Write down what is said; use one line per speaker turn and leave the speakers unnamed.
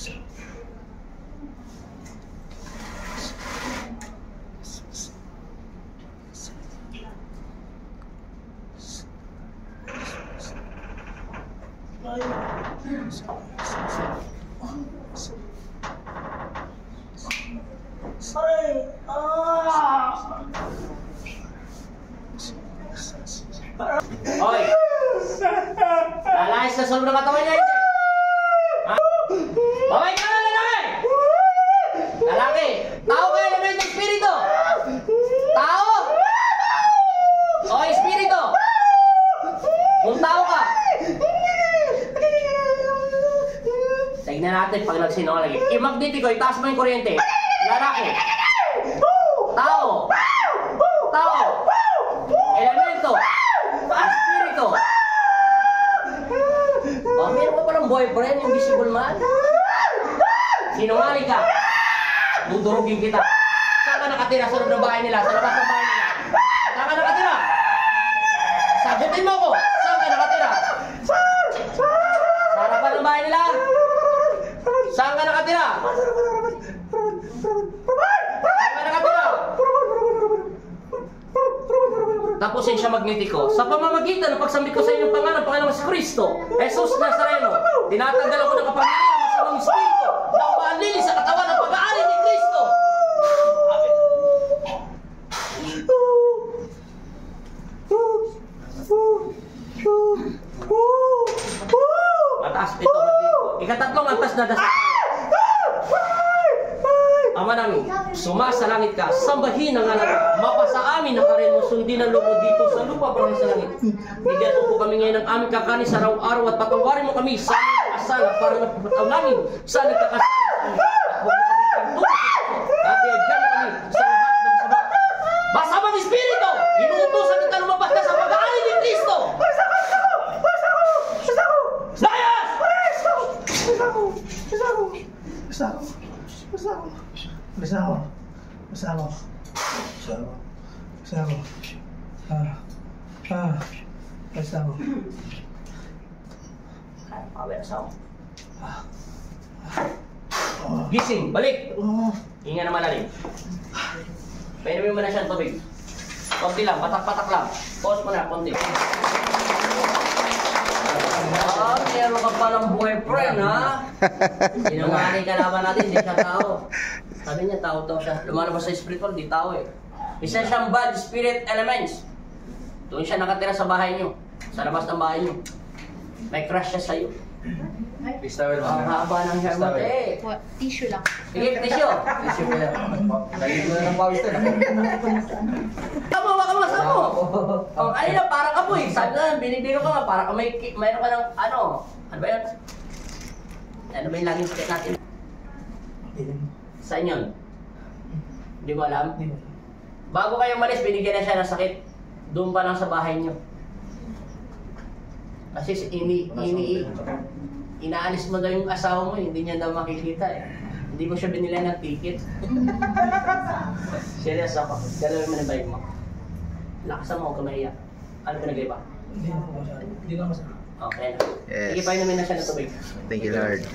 Hoy! Lalayas na sa loob ng katawan niya, hindi! Ha? Babay ka na, lalaki! Lalaki! Tao ka, element ng espiritu! Tao! O, espiritu! Kung tao ka! Tignan natin pag nagsinungaling. I-magnetiko, itaas mo yung kuryente. Lalaki! Tao! Tao! Elemento! Espiritu! O, meron ka palang boyfriend, invisible man? Sinungaling ka! Dudurugin kita! Saan ka nakatira sa loob ng bahay nila? Sa labas ng bahay nila? Saan ka nakatira? Sagutin mo ko! Saan ka nakatira? Sa harapan ng bahay nila? Saan ka nakatira? Saan ka nakatira? Tapusin siya magnetiko. Sa pamamagitan ng pagsambit ko sa inyong pangalan, Panginoong Kristo, Jesus Nazareno, tinatanggal ako ng kapangyarihan ng masamang espiritu na umaanlili sa katawan ng pag-aari ni Kristo. Mataas ito, magnetiko. Ikatatlong antas na dasal. Ama namin, sumasalangit ka, sambahin ang ngalan mo, mapasa amin ang karin mo, sundin ang loob mo dito sa lupa parang sa langit. Bigyan mo po kami ngayon ng aming kakanin sa araw-araw at patawarin mo kami sa aming asal at parang napapataw namin sa nagkakasal. At huwag mo kami pagtutok at iadyan kami sa lahat ng sama. Masamang espiritu, inuutosan kita lumabas na sa pag-aari ni Kristo! Layas! Gising, balik! Hinga na malalim. Painumin mo na siya ng tubig. Konti lang, patak-patak lang. Pause mo na, konti. Ah, meron ka palang boyfriend, ha? Sinungaling ka naman natin, hindi siya tao. Sabi niya, tao daw siya. Lumalabas sa spiritual, di tao eh. Isa siyang bad spirit elements. Doon siya nakatira sa bahay niyo. Sa labas ng bahay niyo. May crush siya sa'yo. Ang haba ng hair mo, eh.
Tissue lang.
Sige, tissue.
Tissue ko yan. Lagi ko na ng pawis doon.
Tama, baka masama mo. Oh, ano na, parang apoy. Sabi na, binibiro ka nga, parang mayroon ka ng, ano ba yan? Ano ba yung laging sakit natin? Saan yun? Hindi mo alam? Bago kayo malis, binigyan na siya ng sakit. Doon pa lang sa bahay niyo. Kasi inaalis mo daw yung asawa mo, hindi niya daw makikita eh. Hindi mo siya binila ng ticket. Serious ako. Galawin mo na bike mo. Lakasan mo kung maiyak. Ano pinagay ba?
Hindi na masama.
Okay na.
Yes.
Sige, painumin na siya ng tubig.
Thank you, Lord.